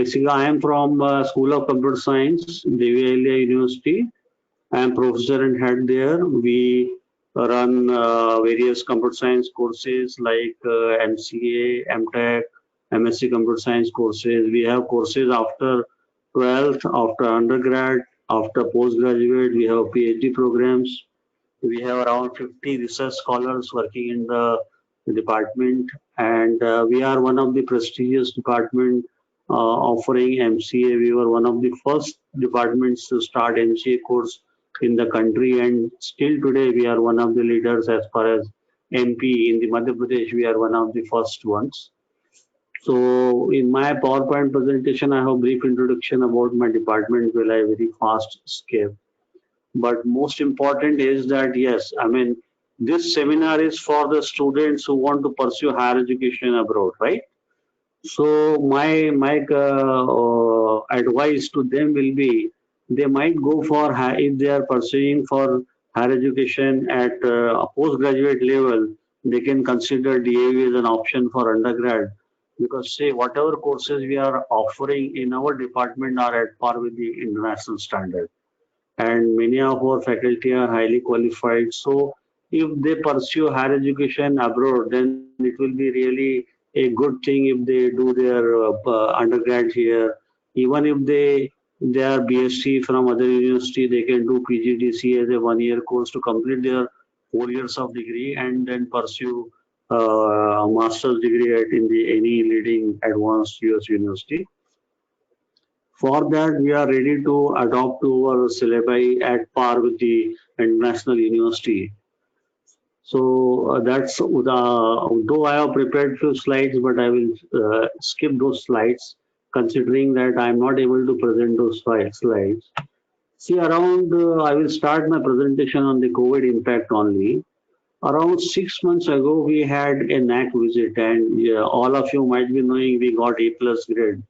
Basically, I am from School of Computer Science, Devi Ahilya University. I am professor and head there. We run various computer science courses like MCA, MTech, MSc Computer Science courses. We have courses after 12th, after undergrad, after postgraduate. We have PhD programs. We have around 50 research scholars working in the department, and we are one of the prestigious department offering MCA. We were one of the first departments to start MCA course in the country, and still today we are one of the leaders as far as MP in the Madhya Pradesh. We are one of the first ones. So in my PowerPoint presentation, I have brief introduction about my department. Will I very fast skip? But most important is that yes, I mean this seminar is for the students who want to pursue higher education abroad, right? So my advice to them will be they might go for if they are pursuing for higher education at a postgraduate level, they can consider DAV as an option for undergrad because say whatever courses we are offering in our department are at par with the international standard, and many of our faculty are highly qualified. So if they pursue higher education abroad, then it will be really a good thing if they do their undergrad here. Even if they are BSc from other university, they can do PGDC as a 1 year course to complete their 4 years of degree and then pursue a master's degree at in the any leading advanced US university. For that, we are ready to adopt to our syllabi at par with the international university. So that's though I have prepared few slides, but I will skip those slides considering that I am not able to present those slides. See, around I will start my presentation on the COVID impact only. Around 6 months ago, we had a NAC visit, and all of you might be knowing we got A plus grade.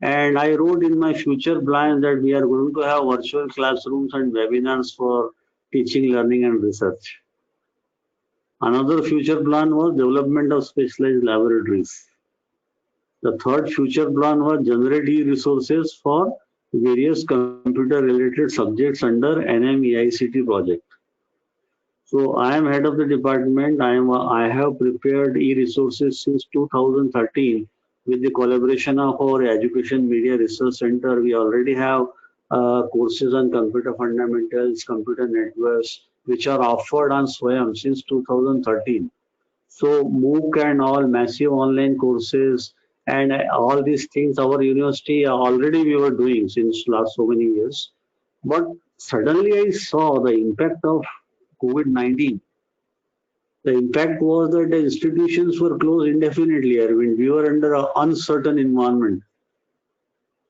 And I wrote in my future plan that we are going to have virtual classrooms and webinars for teaching, learning, and research. Another future plan was development of specialized laboratories. The third future plan was generate resources for various computer-related subjects under NMEICT project. So I am head of the department. I have prepared e-resources since 2013 with the collaboration of our Education Media Research Center. We already have courses on computer fundamentals, computer networks, which are offered on SWAYAM since 2013. So MOOC and all massive online courses and all these things, our university already we were doing since last so many years. But suddenly I saw the impact of COVID-19. The impact was that the institutions were closed indefinitely. Arvind. We were under an uncertain environment.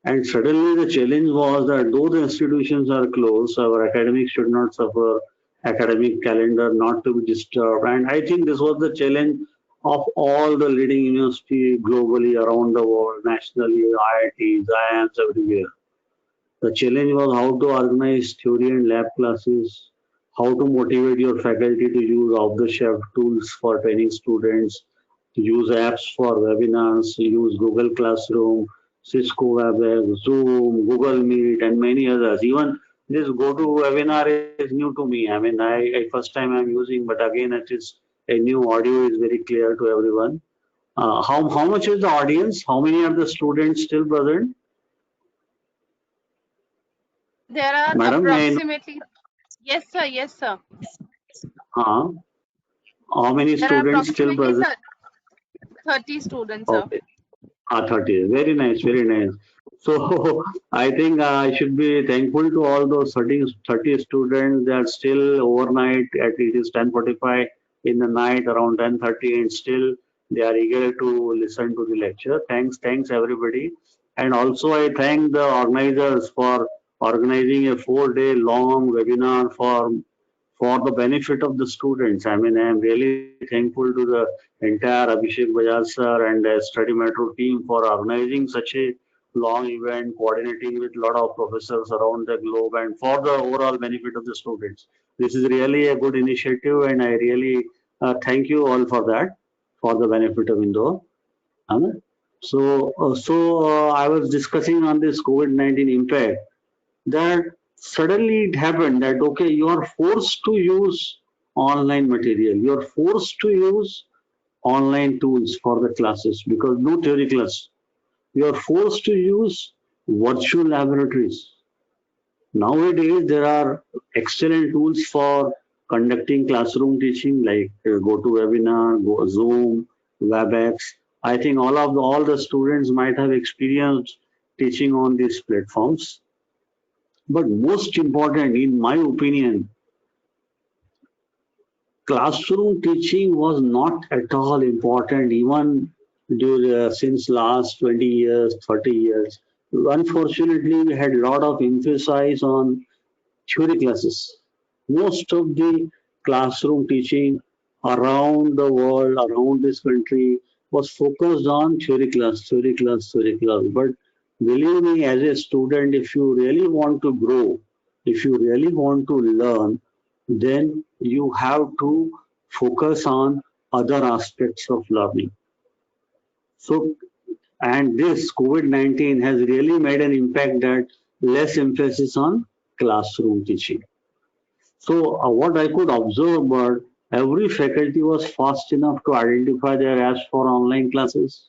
And suddenly the challenge was that though the institutions are closed, our academics should not suffer, academic calendar not to be disturbed. And I think this was the challenge of all the leading universities globally around the world, nationally, IITs, IIMs everywhere. The challenge was how to organize theory and lab classes, how to motivate your faculty to use off-the-shelf tools for training students, use apps for webinars, use Google Classroom, Cisco WebEx, Zoom, Google Meet, and many others. Even this GoToWebinar is new to me. I mean, I first time I'm using, but again, it is a new audio is very clear to everyone. How much is the audience? How many of the students still present? There are Madam, approximately, yes sir, yes sir. How many There are students still approximately present? 30 students, sir. Okay. 30. Very nice, very nice. So I think I should be thankful to all those 30 students that still overnight at it is 10:45 in the night around 10:30 and still they are eager to listen to the lecture. Thanks everybody. And also I thank the organizers for organizing a 4 day long webinar for the benefit of the students. I mean, I am really thankful to the entire Abhishek Bajaj sir and the Study Metro team for organizing such a long event, coordinating with a lot of professors around the globe and for the overall benefit of the students. This is really a good initiative and I really thank you all for that, for the benefit of Indore. Amen. I was discussing on this COVID-19 impact that suddenly it happened that okay, you are forced to use online material, you are forced to use online tools for the classes because no theory class. You are forced to use virtual laboratories. Nowadays, there are excellent tools for conducting classroom teaching like GoToWebinar, Zoom, WebEx. I think all the students might have experienced teaching on these platforms. But most important, in my opinion, classroom teaching was not at all important even since last 20 years, 30 years. Unfortunately, we had a lot of emphasis on theory classes. Most of the classroom teaching around the world, around this country, was focused on theory class, theory class, theory class. But believe me, as a student, if you really want to grow, if you really want to learn, then you have to focus on other aspects of learning. So, and this COVID-19 has really made an impact that less emphasis on classroom teaching. So what I could observe, but every faculty was fast enough to identify their apps for online classes.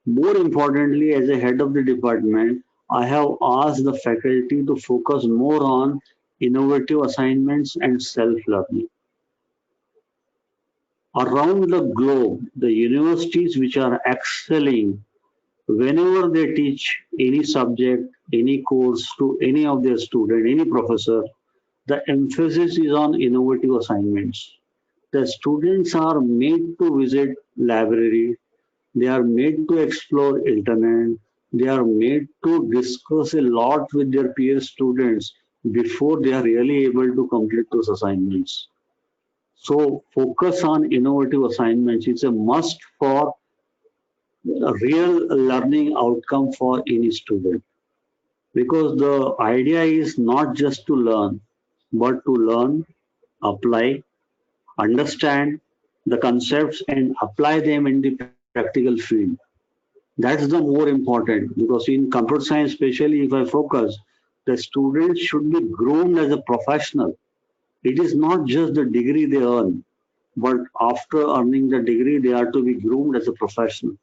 More importantly, as a head of the department, I have asked the faculty to focus more on innovative assignments and self-learning. Around the globe, the universities which are excelling, whenever they teach any subject, any course to any of their student, any professor, the emphasis is on innovative assignments. The students are made to visit library, they are made to explore internet, they are made to discuss a lot with their peer students before they are really able to complete those assignments. So focus on innovative assignments. It's a must for a real learning outcome for any student. Because the idea is not just to learn, but to learn, apply, understand the concepts and apply them in the practical field. That's the more important because in computer science, especially if I focus, the students should be groomed as a professional. It is not just the degree they earn, but after earning the degree, they are to be groomed as a professional.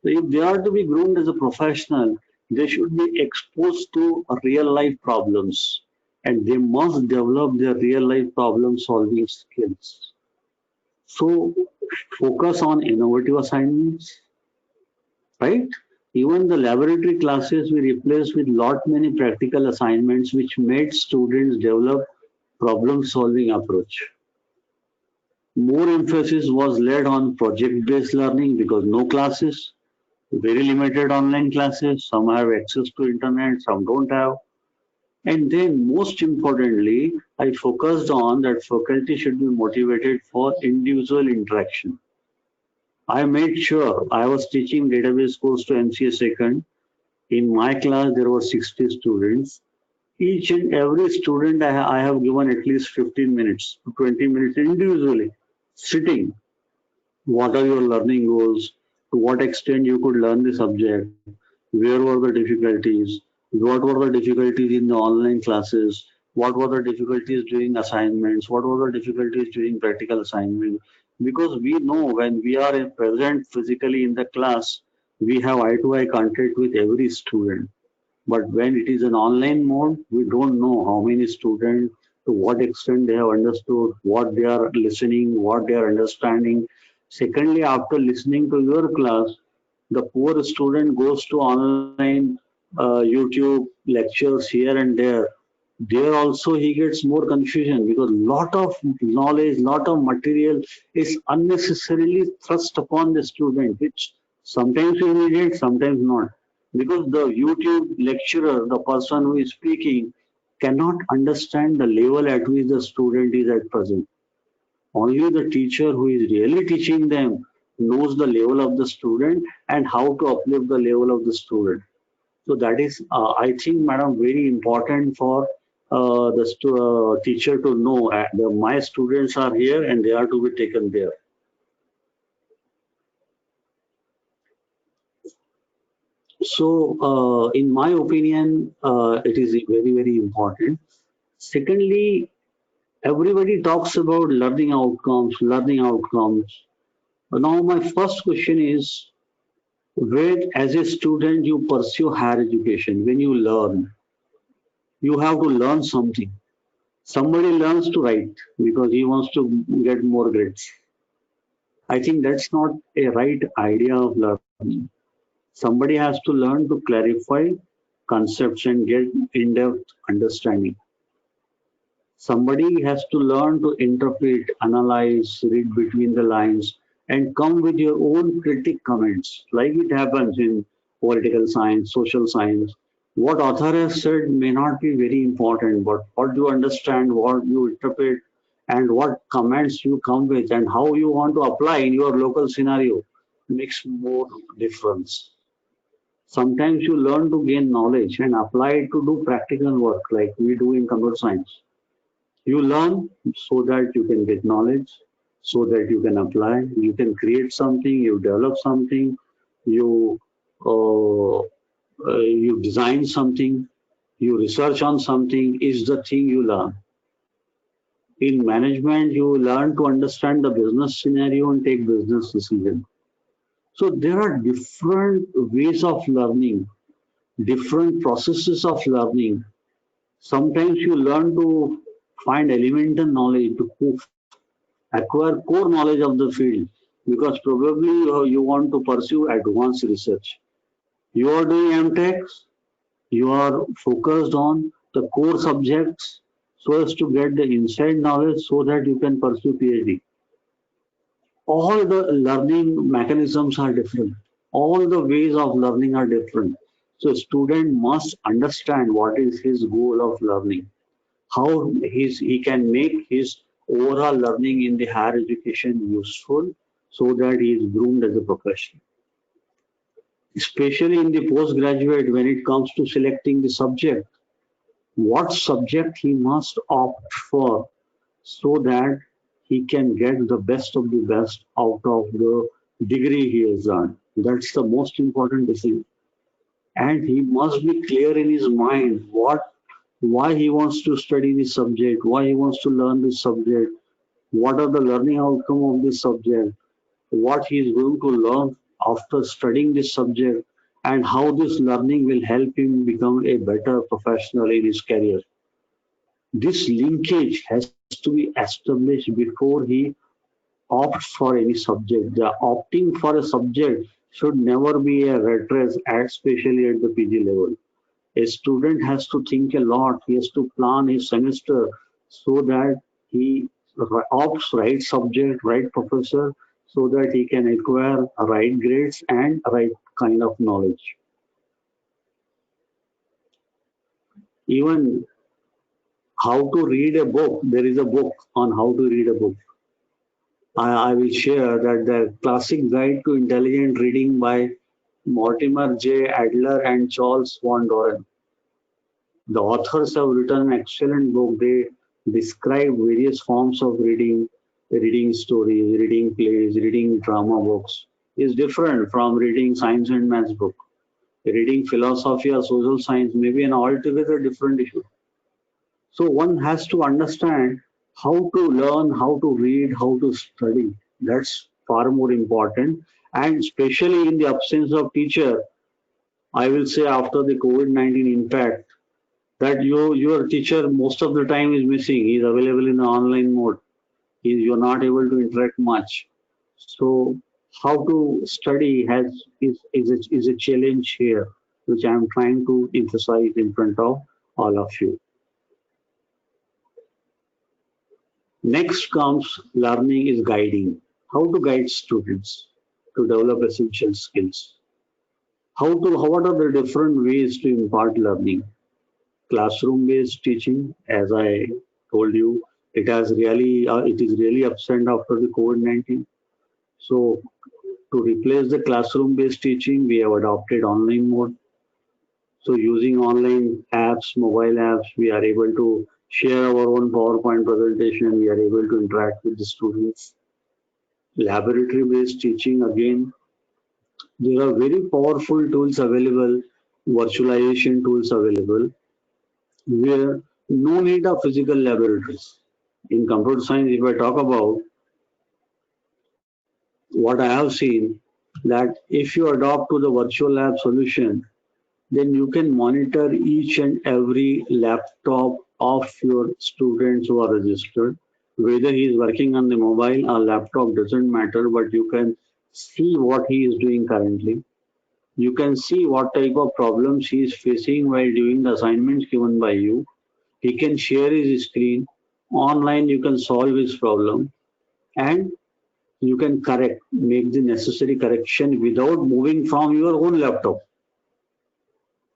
So if they are to be groomed as a professional, they should be exposed to real life problems and they must develop their real life problem solving skills. So focus on innovative assignments, right? Even the laboratory classes we replaced with lot many practical assignments which made students develop problem solving approach. More emphasis was laid on project based learning because no classes, very limited online classes, some have access to internet, some don't have. And then most importantly, I focused on that faculty should be motivated for individual interaction. I made sure I was teaching database course to MCA second. In my class, there were 60 students. Each and every student, I have given at least 15 minutes to 20 minutes individually, sitting. What are your learning goals? To what extent you could learn the subject? Where were the difficulties? What were the difficulties in the online classes? What were the difficulties during assignments? What were the difficulties during practical assignment? Because we know when we are present physically in the class, we have eye to eye contact with every student. But when it is an online mode, we don't know how many students, to what extent they have understood, what they are listening, what they are understanding. Secondly, after listening to your class, the poor student goes to online YouTube lectures here and there. There also he gets more confusion because lot of knowledge, lot of material is unnecessarily thrust upon the student, which sometimes we need it, sometimes not. Because the YouTube lecturer, the person who is speaking, cannot understand the level at which the student is at present. Only the teacher who is really teaching them knows the level of the student and how to uplift the level of the student. So that is, I think, madam, very important for the teacher to know my students are here and they are to be taken there. So, in my opinion, it is very, very important. Secondly, everybody talks about learning outcomes, learning outcomes. Now, my first question is, where as a student you pursue higher education, when you learn, you have to learn something. Somebody learns to write because he wants to get more grades. I think that's not a right idea of learning. Somebody has to learn to clarify concepts and get in-depth understanding. Somebody has to learn to interpret, analyze, read between the lines, and come with your own critic comments, like it happens in political science, social science. What author has said may not be very important, but what you understand, what you interpret, and what comments you come with, and how you want to apply in your local scenario makes more difference. Sometimes you learn to gain knowledge and apply it to do practical work like we do in computer science. You learn so that you can get knowledge, so that you can apply, you can create something, you develop something, you you design something, you research on something is the thing you learn. In management, you learn to understand the business scenario and take business decisions. So there are different ways of learning, different processes of learning. Sometimes you learn to find elemental knowledge to acquire core knowledge of the field because probably you want to pursue advanced research. You are doing MTech, you are focused on the core subjects so as to get the inside knowledge so that you can pursue PhD. All the learning mechanisms are different. All the ways of learning are different. So a student must understand what is his goal of learning, how he can make his overall learning in the higher education useful so that he is groomed as a professional. Especially in the postgraduate, when it comes to selecting the subject, what subject he must opt for so that he can get the best of the best out of the degree he has done. That's the most important decision. And he must be clear in his mind why he wants to study this subject, why he wants to learn this subject, what are the learning outcome of this subject, what he is going to learn after studying this subject, and how this learning will help him become a better professional in his career. This linkage has to be established before he opts for any subject. The opting for a subject should never be a red race, especially at the PG level. A student has to think a lot. He has to plan his semester so that he opts right subject, right professor, so that he can acquire right grades and right kind of knowledge. Even how to read a book, there is a book on how to read a book. I will share that the classic guide to intelligent reading by Mortimer J. Adler and Charles von Doren. The authors have written an excellent book. They describe various forms of reading, reading stories, reading plays, reading drama books. Is different from reading science and maths book. Reading philosophy or social science may be an altogether different issue. So one has to understand how to learn, how to read, how to study. That's far more important. And especially in the absence of teacher, I will say after the COVID-19 impact, that your teacher most of the time is missing. He is available in the online mode. You're not able to interact much. So how to study is a challenge here, which I'm trying to emphasize in front of all of you. Next comes learning is guiding. How to guide students to develop essential skills. What are the different ways to impart learning? Classroom based teaching, as I told you, it is really absent after the COVID-19. So to replace the classroom based teaching, we have adopted online mode. So using online apps, mobile apps, we are able to share our own PowerPoint presentation. We are able to interact with the students. Laboratory based teaching, again, There are very powerful tools available, virtualization tools available, where no need of physical laboratories. In computer science, if I talk about what I have seen, that if you adopt to the virtual lab solution, then you can monitor each and every laptop of your students who are registered. Whether he is working on the mobile or laptop doesn't matter, but you can see what he is doing currently. You can see what type of problems he is facing while doing the assignments given by you. He can share his screen. Online, you can solve his problem and you can correct, make the necessary correction without moving from your own laptop.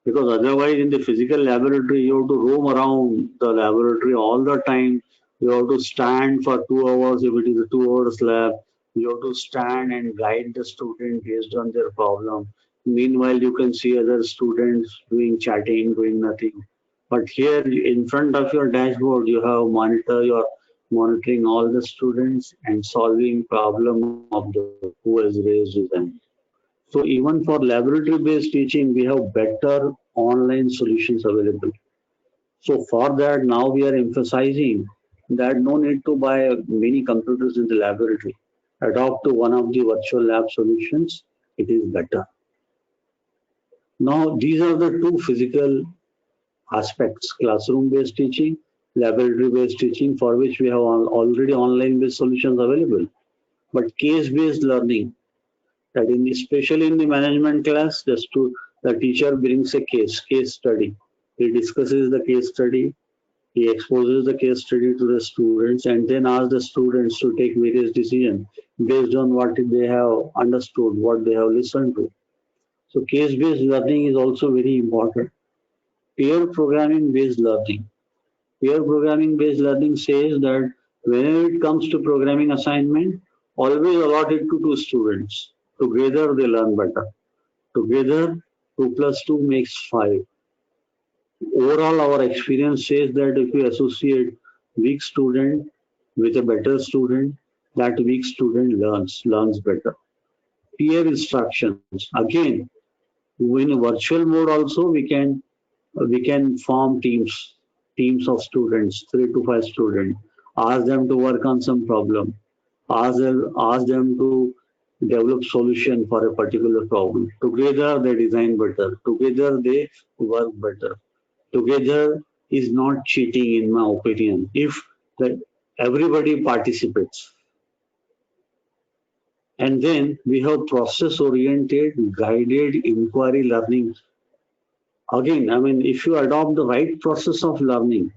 Because otherwise, in the physical laboratory, you have to roam around the laboratory all the time. You have to stand for 2 hours if it is a 2 hours lab. You have to stand and guide the student based on their problem. Meanwhile, you can see other students doing chatting, doing nothing. But here in front of your dashboard, you have monitor, you're monitoring all the students and solving problem of the who has raised them. So even for laboratory-based teaching, we have better online solutions available. So for that, now we are emphasizing that no need to buy many computers in the laboratory. Adopt to one of the virtual lab solutions, it is better. Now, these are the two physical aspects, classroom-based teaching, laboratory-based teaching, for which we have already online-based solutions available. But case-based learning, that in especially in the management class, the teacher brings a case study. He discusses the case study, he exposes the case study to the students, and then asks the students to take various decisions based on what they have understood, what they have listened to. So case-based learning is also very important. Peer programming based learning. Peer programming based learning says that whenever it comes to programming assignment, always allot it to two students. Together they learn better. Together, 2 plus 2 makes 5. Overall, our experience says that if we associate weak student with a better student, that weak student learns better. Peer instructions. Again, in a virtual mode also we can form teams of students, 3 to 5 students. Ask them to work on some problem. Ask them to develop solution for a particular problem. Together they design better. Together they work better. Together is not cheating in my opinion. If that everybody participates. And then we have process oriented guided inquiry learning. Again, I mean, if you adopt the right process of learning,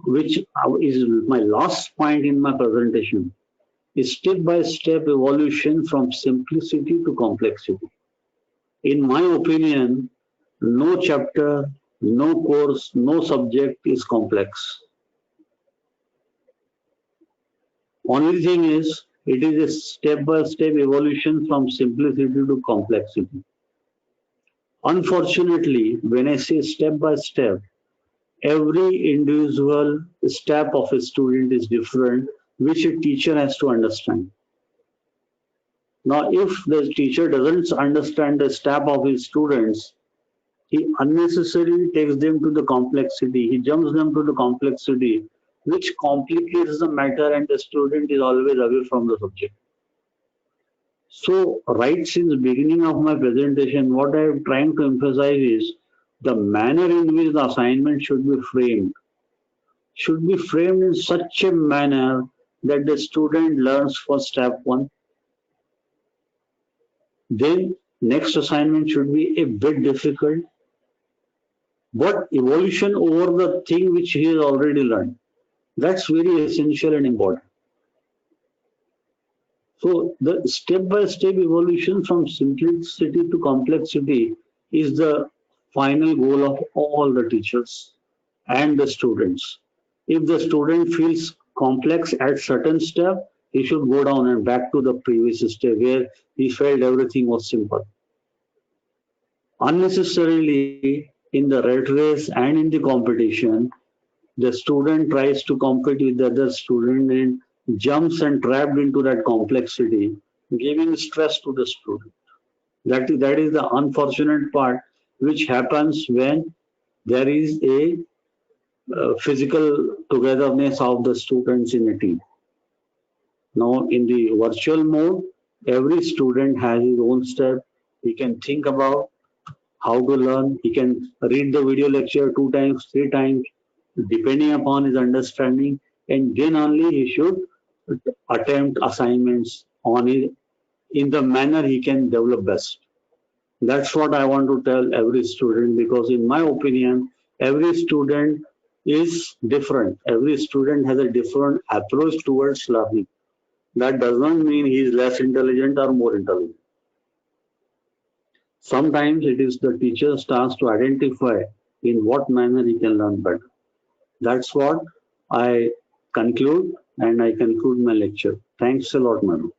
which is my last point in my presentation, is step-by-step evolution from simplicity to complexity. In my opinion, no chapter, no course, no subject is complex. Only thing is, it is a step-by-step evolution from simplicity to complexity. Unfortunately, when I say step-by-step, every individual step of a student is different, which a teacher has to understand. Now, if the teacher doesn't understand the step of his students, he unnecessarily takes them to the complexity. He jumps them to the complexity, which complicates the matter, and the student is always away from the subject. So, right since the beginning of my presentation, what I am trying to emphasize is the manner in which the assignment should be framed in such a manner that the student learns for step one. Then next assignment should be a bit difficult, but evolution over the thing which he has already learned. That's very essential and important. So the step-by-step evolution from simplicity to complexity is the final goal of all the teachers and the students. If the student feels complex at certain step, he should go down and back to the previous step where he felt everything was simple. Unnecessarily in the red race and in the competition, the student tries to compete with the other student and jumps and trapped into that complexity, giving stress to the student. That is the unfortunate part which happens when there is a physical togetherness of the students in a team. Now, in the virtual mode, every student has his own step. He can think about how to learn. He can read the video lecture 2 times, 3 times, depending upon his understanding, and then only he should attempt assignments on his, in the manner he can develop best. That's what I want to tell every student because, in my opinion, every student is different. Every student has a different approach towards learning. That does not mean he is less intelligent or more intelligent. Sometimes it is the teacher's task to identify in what manner he can learn better. That's what I conclude, and I conclude my lecture. Thanks a lot, madam.